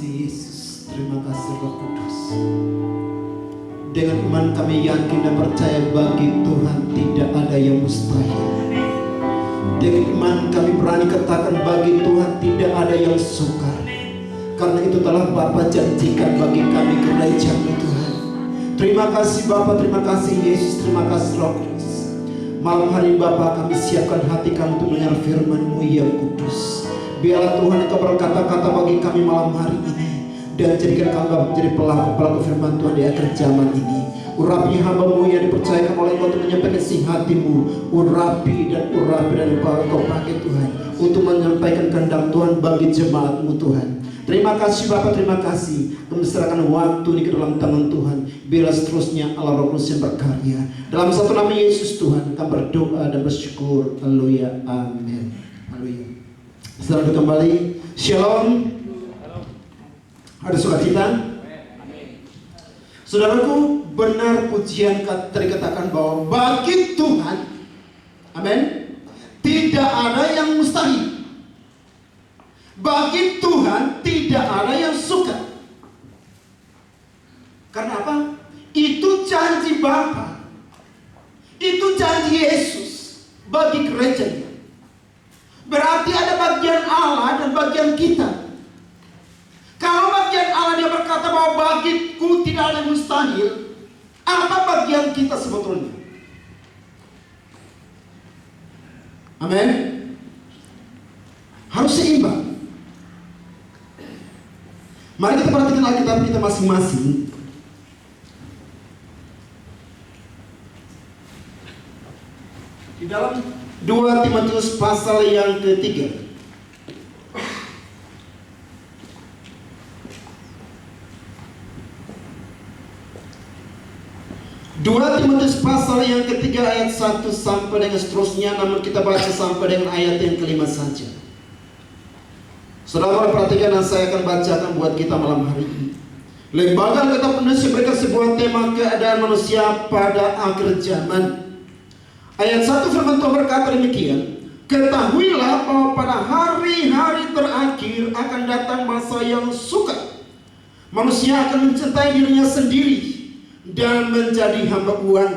kasih Yesus, terima kasih Roh Kudus. Dengan iman kami yakin dan percaya bagi Tuhan tidak ada yang mustahil. Dengan iman kami berani katakan bagi Tuhan tidak ada yang sukar. Karena itu telah Bapa janjikan bagi kami kerajaan Tuhan. Terima kasih Bapa, terima kasih Yesus, terima kasih Roh Kudus. Malam hari Bapa kami siapkan hati kami untuk mendengar firman-Mu yang kudus. Biarlah Tuhan Engkau berkata-kata bagi kami malam hari ini, dan jadikan kami menjadi pelaku-pelaku firman Tuhan di akhir zaman ini. Urapi hamba-Mu yang dipercayakan oleh Engkau untuk menyampaikan isi hati-Mu. Urapi dan Engkau pakai Tuhan untuk menyampaikan kehendak Tuhan bagi jemaat-Mu Tuhan. Terima kasih Bapa, terima kasih. Kami serahkan waktu ini ke dalam tangan Tuhan. Biarlah seterusnya Allah Roh Kudus yang berkarya. Dalam satu nama Yesus Tuhan kami berdoa dan bersyukur. Haleluya, amin. Haleluya. Selamat kembali. Shalom. Ada sukacita? Saudaraku, benar pujian tadi katakan bahwa bagi Tuhan, amin, tidak ada yang mustahil. Bagi Tuhan tidak ada yang suka. Karena apa? Itu janji Bapa. Itu janji Yesus bagi gerejanya. Berarti ada bagian Allah dan bagian kita. Kalau bagian Allah dia berkata bahwa bagiku tidak ada yang mustahil, apa bagian kita sebetulnya? Amin. Harus seimbang. Mari kita perhatikan Alkitab kita masing-masing. Di dalam 2 Timotius pasal yang ketiga. 2 Timotius pasal yang ketiga ayat 1 sampai dengan seterusnya, namun kita baca sampai dengan ayat yang kelima saja. Saudara perhatikan dan saya akan bacakan buat kita malam hari ini. Lembaga Alkitab Indonesia memberikan sebuah tema keadaan manusia pada akhir zaman. Ayat 1 firman Tuhan berkata demikian, ketahuilah bahwa pada hari-hari terakhir akan datang masa yang sukar. Manusia akan mencintai dirinya sendiri dan menjadi hamba uang.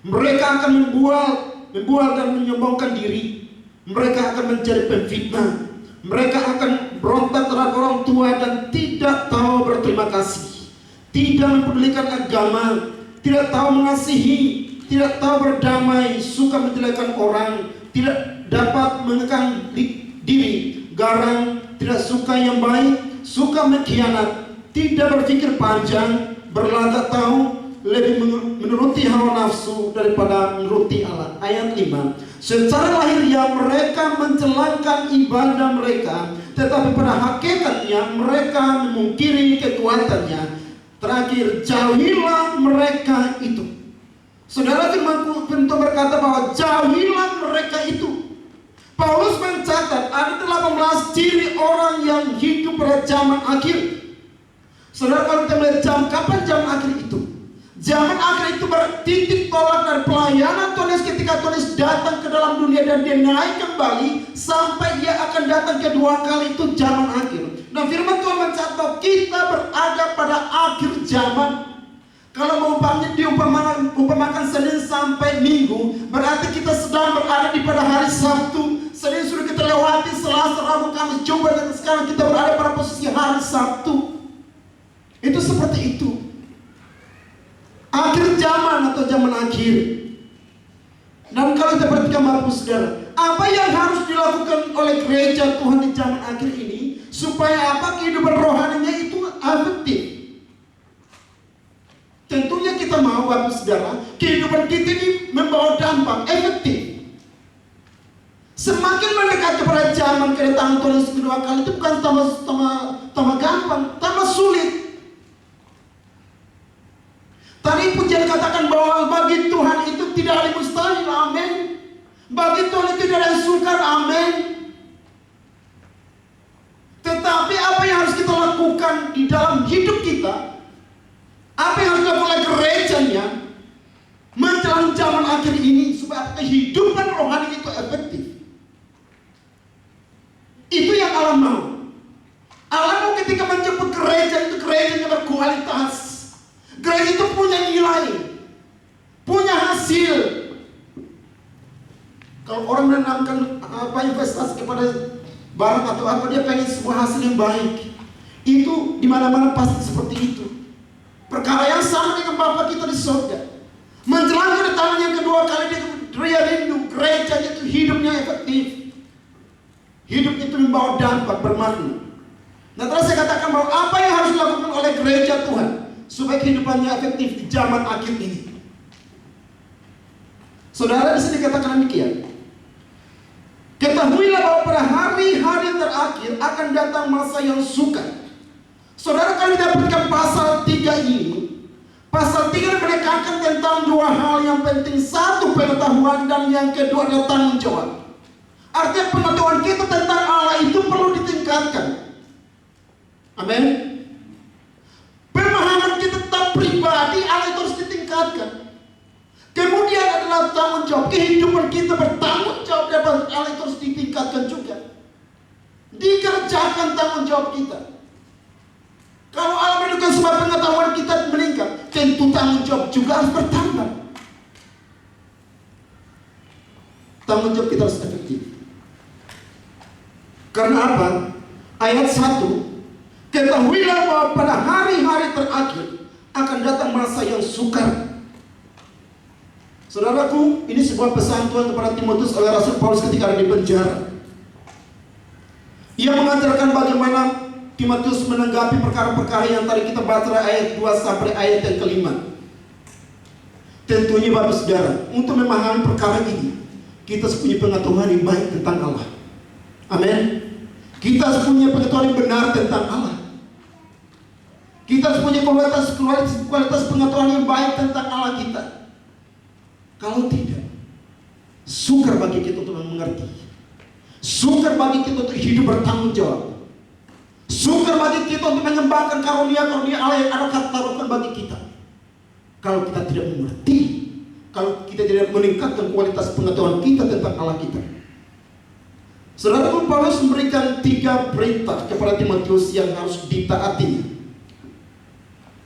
Mereka akan membual dan menyombongkan diri. Mereka akan menjadi pemfitnah. Mereka akan berontak terhadap orang tua dan tidak tahu berterima kasih, tidak mempedulikan agama, tidak tahu mengasihi, tidak tahu berdamai, suka menjelekkan orang, tidak dapat mengekang diri, garang, tidak suka yang baik, suka mengkhianat, tidak berpikir panjang, berlagak tahu, lebih menuruti hawa nafsu daripada menuruti Allah. Ayat 5. Secara lahiriah mereka mencelangkan ibadah mereka, tetapi pada hakikatnya mereka memungkiri kekuatannya. Terakhir, jauhilah mereka itu. Saudara, firman Tuhan berkata bahwa jauhilah mereka itu. Paulus mencatat ada 18 ciri orang yang hidup pada zaman akhir. Saudara, kalau kita melihat kapan zaman akhir itu? Zaman akhir itu bertitik tolak dari pelayanan Tuhan Yesus ketika Tuhan Yesus datang ke dalam dunia dan dia naik kembali sampai dia akan datang kedua kali, itu zaman akhir. Nah, firman Tuhan mencatat kita berada pada akhir zaman. Kalau diumpamakan Senin sampai Minggu, berarti kita sedang berada di pada hari Sabtu. Senin sudah kita lewati, Selasa, Rabu, Kamis, Jumat, dan sekarang kita berada pada posisi hari Sabtu. Itu seperti itu. Akhir zaman atau zaman akhir. Dan kalau kita perhatikan Bapak Saudara, apa yang harus dilakukan oleh gereja Tuhan di zaman akhir ini supaya apa kehidupan rohaninya itu efektif? Tentunya kita mau Bapak Saudara, kehidupan kita ini membawa dampak efektif. Semakin mendekat kepada zaman kedatangan Tuhan Yesus kedua kali itu bukan tambah gampang, tambah sulit. Tadi pujian katakan bahwa bagi Tuhan itu tidak ada yang mustahil, amin. Bagi Tuhan itu tidak ada yang sukar, amin. Tetapi apa yang harus kita lakukan di dalam hidup kita, apa yang harus dilakukan oleh gerejanya menjelang zaman akhir ini supaya kehidupan rohani itu efektif. Itu yang Allah mau. Allah mau ketika menjemput gereja itu gerejanya berkualitas. Gereja itu punya nilai, punya hasil. Kalau orang menanamkan investasi kepada barang atau apa, dia pengen sebuah hasil yang baik. Itu di mana-mana pasti seperti itu. Perkara yang sama dengan Bapa kita di surga. Menjelang kedatangan yang kedua kali, dia rindu gereja itu hidupnya efektif. Hidup itu membawa dampak bermakna. Nah, terus saya katakan bahwa apa yang harus dilakukan oleh gereja Tuhan supaya kehidupannya efektif di zaman akhir ini. Saudara, di sini katakan demikian. Ketahuilah bahwa pada hari-hari terakhir akan datang masa yang sukar. Saudara, kalau dapatkan pasal 3 ini, pasal 3 menekankan tentang dua hal yang penting. Satu, pengetahuan, dan yang kedua adalah tanggung jawab. Artinya pengetahuan kita tentang Allah itu perlu ditingkatkan. Amin. Pemahaman kita tentang pribadi Allah itu harus ditingkatkan. Kemudian adalah tanggung jawab. Kehidupan kita bertanggung jawab dapat Allah itu harus ditingkatkan juga. Dikerjakan tanggung jawab kita. Kalau Allah menunjukkan sebab pengetahuan kita meningkat, tentu tanggung jawab juga harus bertambah. Tanggung jawab kita harus efektif. Karena apa? Ayat 1, ketahuilah bahwa pada hari-hari terakhir akan datang masa yang sukar. Saudaraku, ini sebuah pesan Tuhan kepada Timotius oleh Rasul Paulus ketika ada di penjara. Ia mengajarkan bagaimana Timotius menanggapi perkara-perkara yang tadi kita baca ayat 2 sampai ayat yang ke-5. Tentunya Bapak Saudara, untuk memahami perkara ini, kita harus punya pengetahuan yang baik tentang Allah. Amin. Kita harus punya pengetahuan yang benar tentang Allah. Kita harus punya kualitas pengetahuan yang baik tentang Allah kita. Kalau tidak, sukar bagi kita untuk mengerti. Sukar bagi kita untuk hidup bertanggung jawab. Sukar bagi kita untuk mengembangkan karunia-karunia Allah yang Allah taruhkan bagi kita. Kalau kita tidak mengerti, kalau kita tidak meningkatkan kualitas pengetahuan kita tentang Allah kita. Saudara, Paulus memberikan 3 perintah kepada Timotius yang harus ditaatinya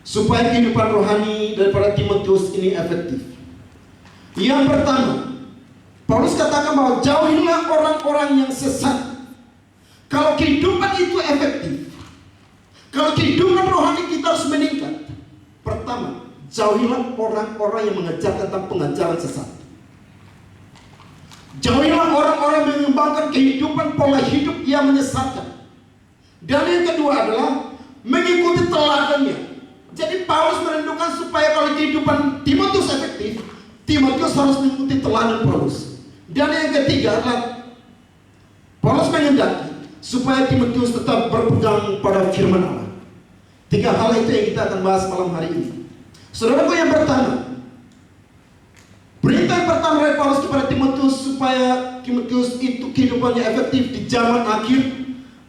supaya kehidupan rohani daripada Timotius ini efektif. Yang pertama, Paulus katakan bahwa jauhilah orang-orang yang sesat. Kalau kehidupan itu efektif, kalau kehidupan rohani kita harus meningkat, pertama, jauhilah orang-orang yang mengajar tentang pengajaran sesat. Jauhilah orang-orang yang mengembangkan kehidupan pola hidup yang menyesatkan. Dan yang kedua adalah mengikuti teladannya. Jadi Paulus merindukan supaya kalau kehidupan Timotius efektif, Timotius harus mengikuti teladan Paulus. Dan yang ketiga adalah Paulus menghendaki supaya Timotius tetap berpegang pada firman Allah. 3 hal itu yang kita akan bahas malam hari ini. Saudaraku, yang pertama, perintah yang pertama dari Paulus kepada Timotius supaya Timotius itu kehidupannya efektif di zaman akhir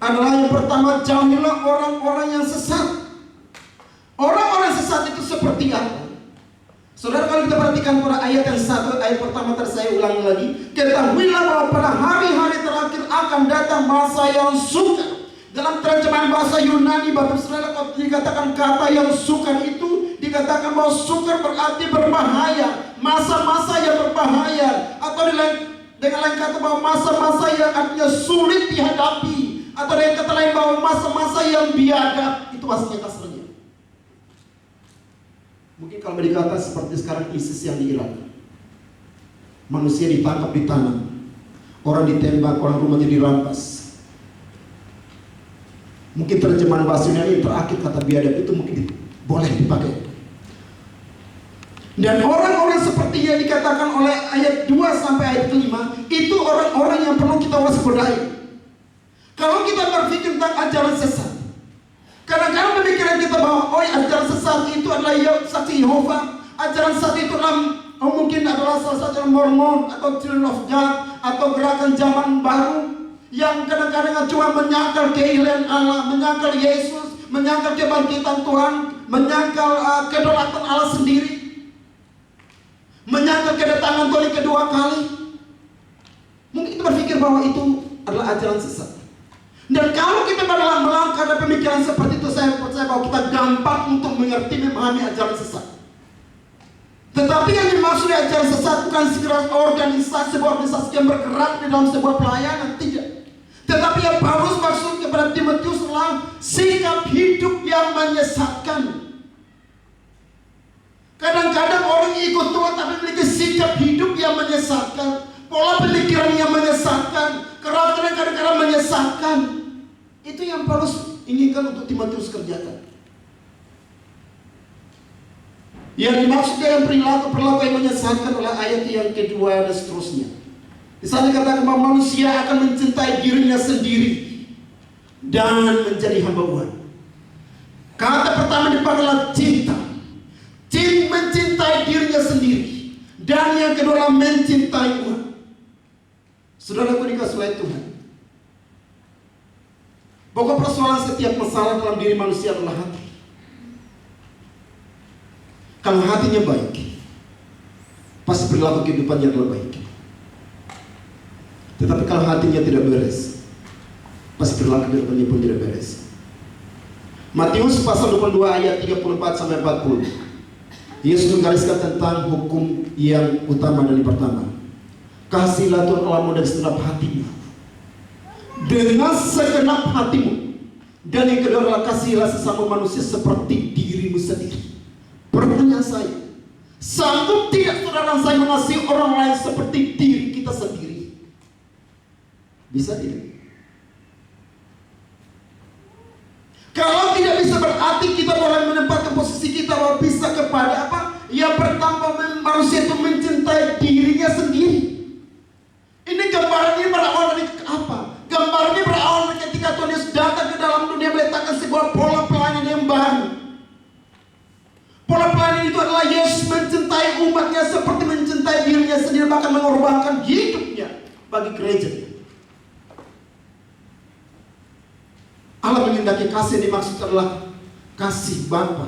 adalah yang pertama, jauhilah orang-orang yang sesat. Orang-orang sesat itu seperti apa? Saudara, kalau kita perhatikan pada ayat yang 1, ayat pertama tadi saya ulangi lagi. Ketahuilah bahwa pada hari-hari terakhir akan datang masa yang sukar. Dalam terjemahan bahasa Yunani, Bapak Saudara, kalau dikatakan kata yang sukar itu, dikatakan bahwa sukar berarti berbahaya. Masa-masa yang berbahaya. Atau dengan lain kata bahwa masa-masa yang artinya sulit dihadapi. Atau dengan kata lain bahwa masa-masa yang biadab. Itu maksudnya kasarnya. Mungkin kalau dikata seperti sekarang ISIS yang di Irak, manusia ditangkap di tanah, orang ditembak, orang rumahnya dirampas. Mungkin terjemahan bahasa Yunani terakhir kata biadab itu mungkin boleh dipakai. Dan orang-orang seperti yang dikatakan oleh ayat 2 sampai ayat 5 itu orang-orang yang perlu kita waspadai. Kalau kita berpikir tentang ajaran sesat, kadang-kadang pemikiran kita bahwa ajaran sesat itu adalah saksi Yehova, ajaran sesat itu mungkin adalah salah satu Mormon atau Children of God atau gerakan zaman baru yang kadang-kadang cuma menyangkal keilahian Allah, menyangkal Yesus, menyangkal kebangkitan Tuhan, menyangkal kedaulatan Allah sendiri, menyangkal kedatangan Tuhan kedua kali. Mungkin kita berpikir bahwa itu adalah ajaran sesat. Dan kalau kita dalam melangkah ada pemikiran seperti itu, saya percaya bahwa kita gampang untuk mengerti, memahami ajaran sesat. Tetapi yang dimaksud ajaran sesat bukan sekedar organisasi, sebuah organisasi yang bergerak di dalam sebuah pelayanan, tidak. Tetapi yang Paulus maksud kepada Timotius adalah sikap hidup yang menyesatkan. Kadang-kadang orang ikut Tuhan tapi memiliki sikap hidup yang menyesatkan, pola pemikiran yang menyesatkan, karakter yang kadang-kadang menyesatkan. Itu yang Paulus inginkan untuk Timotius kerjakan. Yang dimaksud dengan perilaku yang menyesatkan adalah ayat yang kedua dan seterusnya. Di sana dikatakan bahwa manusia akan mencintai dirinya sendiri dan menjadi hamba Tuhan. Kata pertama dipakai adalah cinta. Mencintai dirinya sendiri. Dan yang kedua adalah mencintai Tuhan. Saudaraku dikasih oleh Tuhan, pokok persoalan setiap masalah dalam diri manusia adalah hati. Kalau hatinya baik, pasti perilaku kehidupannya adalah baik. Tetapi kalau hatinya tidak beres, pasti perilaku kehidupannya pun tidak beres. Matius pasal 22 ayat 34 sampai 40. Yesus menggariskan tentang hukum yang utama dan yang pertama. Kasihilah Tuhan Allahmu dari segenap hatimu, dengan segenap hatimu. Dan yang kedua adalah kasihilah sesama manusia seperti dirimu sendiri. Pertanyaan saya, sanggup tidak saudara saya mengasihi orang lain seperti diri kita sendiri? Bisa tidak? Kalau tidak bisa, berarti kita boleh menempatkan posisi kita bahwa bisa kepada apa? Yang pertama, manusia itu mencintai dirinya sendiri. Ini gambarannya berawal dari apa? Gambarannya berawal dari ketika Tuhan Yesus datang ke dalam dunia meletakkan sebuah pola pelayanan yang baru. Pola pelayanan itu adalah Yesus mencintai umatnya seperti mencintai dirinya sendiri, bahkan mengorbankan hidupnya bagi gereja. Allah mengendaki kasih yang dimaksud adalah kasih Bapa.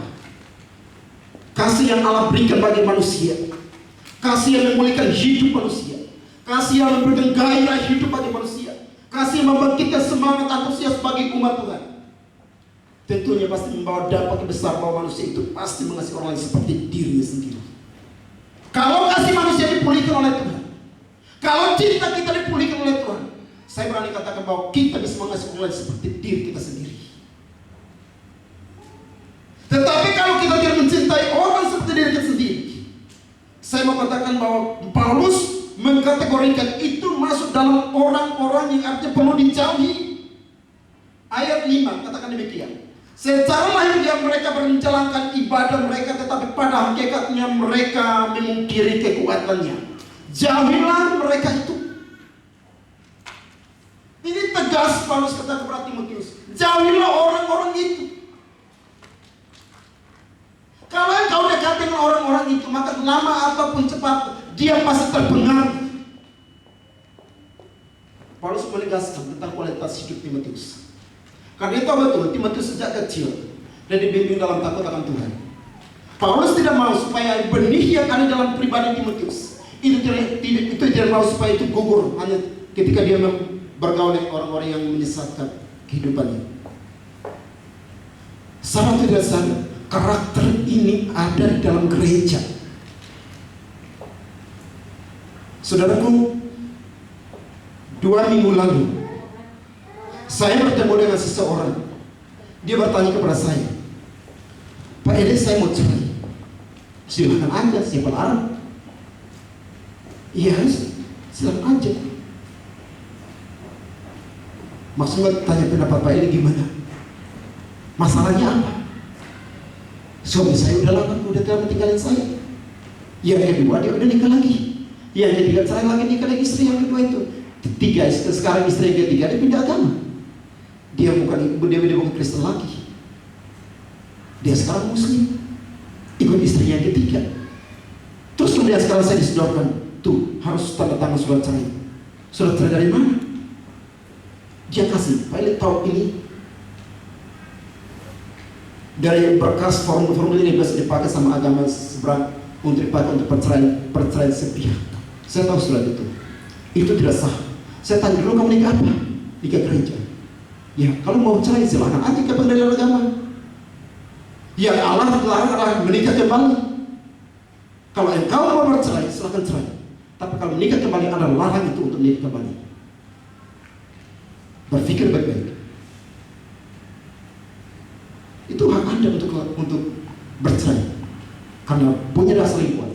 Kasih yang Allah berikan bagi manusia. Kasih yang memulihkan hidup manusia. Kasih yang memberikan gairah hidup bagi manusia. Kasih yang membangkitkan semangat antusias bagi umat Tuhan. Tentunya pasti membawa dampak besar bahwa manusia itu pasti mengasihi orang lain seperti dirinya sendiri. Kalau kasih manusia dipulihkan oleh Tuhan, kalau cinta kita dipulihkan oleh Tuhan, saya berani katakan bahwa kita bisa mengasihi orang lain seperti diri kita sendiri. Tetapi kalau kita tidak mencintai orang seperti diri kita sendiri, saya mau katakan bahwa Paulus mengkategorikan itu masuk dalam orang-orang yang artinya perlu dijauhi. Ayat 5 katakan demikian. Secara lahiriah mereka menjalankan ibadah mereka, tetapi pada hakikatnya mereka memungkiri kekuatannya. Jauhilah mereka itu. Ini tegas Paulus kata kepada Timotius. Jauhilah orang-orang itu. Kalau engkau dekat dengan orang-orang itu, maka lama ataupun cepat dia pasti terpengaruh. Paulus menegaskan tentang kualitas hidup Timotius. Karena itu betul, Timotius sejak kecil dan dibimbing dalam takut akan Tuhan. Paulus tidak mau supaya benih yang ada dalam pribadi Timotius itu tidak mau supaya itu gugur hanya ketika dia bergaul dengan orang-orang yang menyesatkan kehidupannya. Sama tidak sadar, karakter ini ada di dalam gereja. Saudaraku, 2 minggu lalu saya bertemu dengan seseorang. Dia bertanya kepada saya, Pak Ede, saya mau cerai. Silakan aja, siapa larang? Iya, silakan aja. Maksudnya tanya pendapat Pak Ede gimana? Masalahnya apa? Suami saya udah lama, udah tidak meninggalin saya. Yang kedua dia udah nikah lagi. Yang ketiga saya lagi nikah lagi istri yang kedua itu. Ketiga, sekarang istri yang ketiga dia pindah agama. Dia bukan Kristen lagi. Dia sekarang Muslim, ikut istri yang ketiga. Terus kemudian sekarang saya disodorkan, tuh harus tanda tangan surat cerai. Surat cerai dari mana? Dia kasih, Pak Eli tahu ini dari berkas formulir ini bisa dipakai sama agama seberang untuk dipakai untuk perceraian sepihak. Saya tahu surat itu tidak sah. Saya tanya dulu, kamu nikah apa? Nikah gereja. Ya, kalau mau cerai silahkan aja ke pengadilan agama. Yang Allah larang adalah menikah kembali. Kalau engkau mau bercerai, silahkan cerai. Tapi kalau menikah kembali, ada larang itu untuk menikah kembali. Berpikir baik-baik. Itu hak Anda untuk bercerai karena punya dasar yang kuat.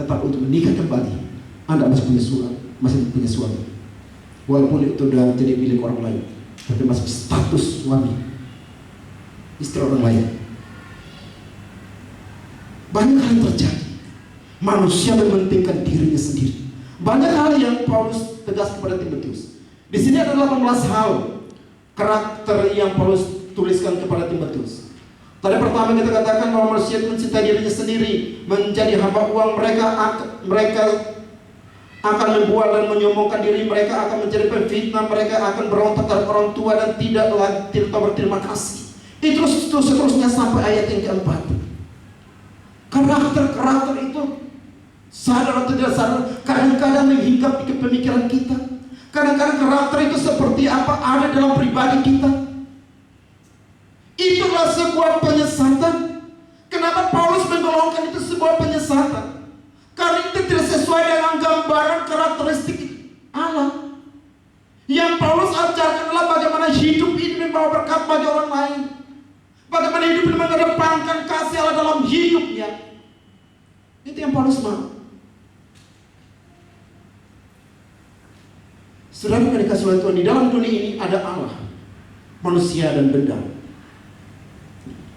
Tetapi untuk menikah kembali, Anda masih punya suami. Walaupun itu sudah jadi milik orang lain, tapi masih status suami istri orang lain. Banyak hal yang terjadi. Manusia mementingkan dirinya sendiri. Banyak hal yang Paulus tegas kepada Timotius. Di sini ada 18 hal karakter yang Paulus tuliskan kepada Timotius. Tadi pertama kita katakan bahwa manusia itu mencintai dirinya sendiri, menjadi hamba uang. Mereka akan membuat dan menyombongkan diri. Mereka akan menjadi pemfitnah. Mereka akan berontak terhadap orang tua dan tidak berterima kasih. Itu seterusnya sampai ayat yang keempat. Karakter itu sadar atau tidak sadar kadang-kadang menghinggap di pemikiran kita. Kadang-kadang karakter itu seperti apa ada dalam pribadi kita. Itulah sebuah penyesatan. Kenapa Paulus menggolongkan itu sebuah penyesatan? Karena itu tidak sesuai dengan gambaran karakteristik Allah. Yang Paulus ajarkan adalah bagaimana hidup ini membawa berkat bagi orang lain. Bagaimana hidup ini mengedepankan kasih Allah dalam hidupnya. Itu yang Paulus mau. Saudara yang dikasihi oleh Tuhan, di dalam dunia ini ada Allah, manusia dan benda.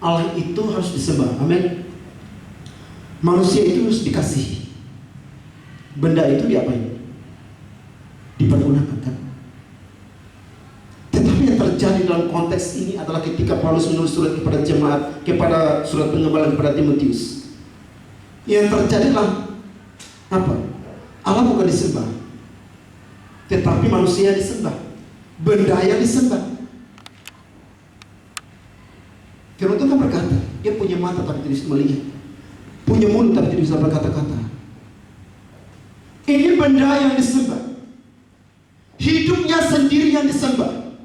Allah itu harus disembah, amin. Manusia itu harus dikasihi. Benda itu diapain? Dipergunakan, kan? Tetapi yang terjadi dalam konteks ini adalah ketika Paulus menulis surat kepada jemaat, kepada surat pengembalian kepada Timotius. Yang terjadi adalah apa? Allah bukan disembah, tetapi manusia disembah, benda yang disembah. Firman Tuhan berkata, dia punya mata tapi tidak bisa melihat, punya mulut tapi tidak bisa berkata-kata. Ini benda yang disembah, hidupnya sendiri yang disembah,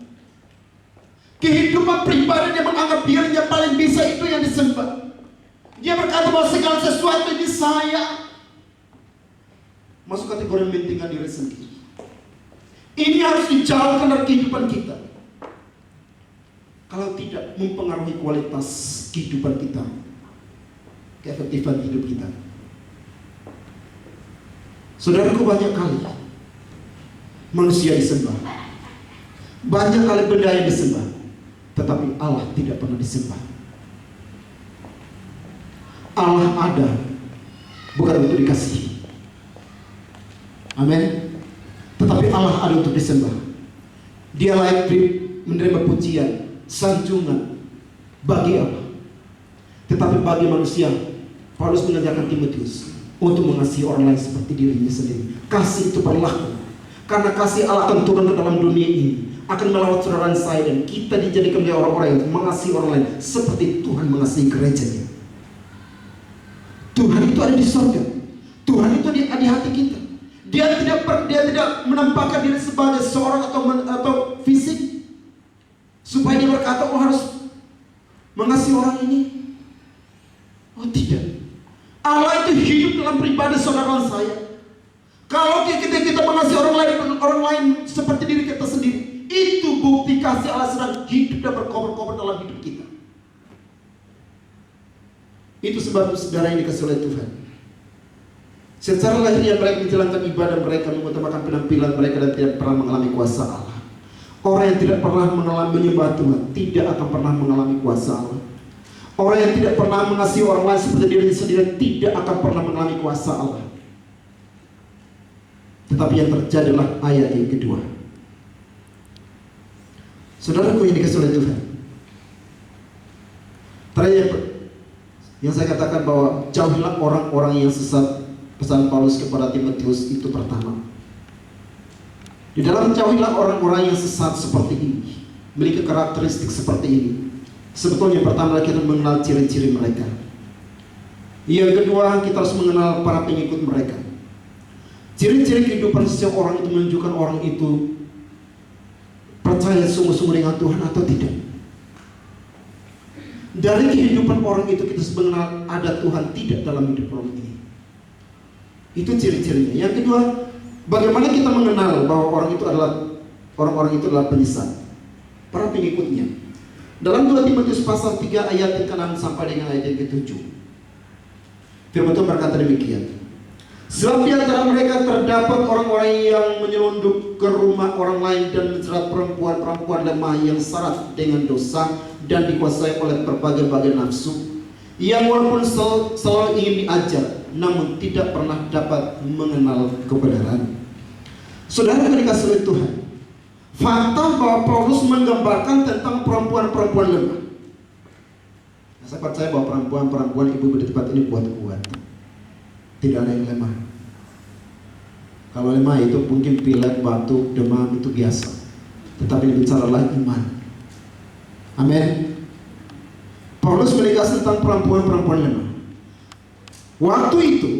kehidupan pribadi yang menganggap dirinya paling bisa itu yang disembah. Dia berkata bahwa segala sesuatu ini saya, masuk kategori mementingkan diri sendiri. Ini harus dijauhkan dari kehidupan kita. Kalau tidak, mempengaruhi kualitas kehidupan kita, keefektifan hidup kita. Saudaraku, banyak kali manusia disembah, banyak kali benda yang disembah, tetapi Allah tidak pernah disembah. Allah ada bukan untuk dikasihi, amin. Tetapi Allah ada untuk disembah. Dia layak menerima pujian, sanjungan bagi Allah. Tetapi bagi manusia, Paulus mengajarkan Timotius untuk mengasihi orang lain seperti dirinya sendiri. Kasih itu berlaku, karena kasih Allah akan turun ke dalam dunia ini, akan melawat saudara saya, dan kita dijadikan menjadi orang-orang yang mengasihi orang lain seperti Tuhan mengasihi gerejanya. Tuhan itu ada di surga, Tuhan itu di hati kita. Dia tidak menampakkan diri sebagai seorang atau fisik supaya dia berkata, oh harus mengasihi orang ini. Oh tidak. Allah itu hidup dalam pribadi saudara saya. Kalau kita mengasihi orang lain seperti diri kita sendiri, itu bukti kasih Allah sedang hidup dan berkobar-kobar dalam hidup kita. Itu sebab saudara yang dikasihi oleh Tuhan, secara lahiriah mereka menjalankan ibadah mereka, mengutamakan penampilan mereka, dan tidak pernah mengalami kuasa Allah. Orang yang tidak pernah mengalami menyembah Tuhan tidak akan pernah mengalami kuasa Allah. Orang yang tidak pernah mengasihi orang lain seperti dirinya sendiri tidak akan pernah mengalami kuasa Allah. Tetapi yang terjadi adalah ayat yang kedua. Saudaraku yang dikasihi oleh Tuhan, terakhir yang saya katakan bahwa jauhilah orang-orang yang sesat. Pesan Paulus kepada Timotius itu pertama. Di dalam jauhilah orang-orang yang sesat seperti ini, memiliki karakteristik seperti ini. Sebetulnya pertama kita mengenal ciri-ciri mereka. Yang kedua, kita harus mengenal para pengikut mereka. Ciri-ciri kehidupan seseorang itu menunjukkan orang itu percaya saya sungguh-sungguh dengan Tuhan atau tidak? Dari kehidupan orang itu kita mengenal ada Tuhan tidak dalam hidup orang ini. Itu ciri-cirinya. Yang kedua, bagaimana kita mengenal bahwa orang itu adalah penyesat? Para pengikutnya. Dalam 2 Timotius pasal 3 ayat yang ke-6 sampai dengan ayat yang ke-7. Firman Tuhan berkata demikian. Sebab di antara mereka terdapat orang-orang yang menyelundup ke rumah orang lain dan menjerat perempuan-perempuan lemah yang syarat dengan dosa dan dikuasai oleh berbagai-bagai nafsu, yang walaupun selalu ingin diajar, namun tidak pernah dapat mengenal kebenaran. Saudara yang dikasihi oleh Tuhan, fakta bahwa Paulus menggambarkan tentang perempuan-perempuan lemah. Saya percaya bahwa perempuan-perempuan ibu di tempat ini kuat-kuat. Tidak ada yang lemah. Kalau lemah itu mungkin pilek, batuk, demam itu biasa. Tetapi bicaralah iman. Amin. Paulus menegaskan tentang perempuan-perempuan lemah. Waktu itu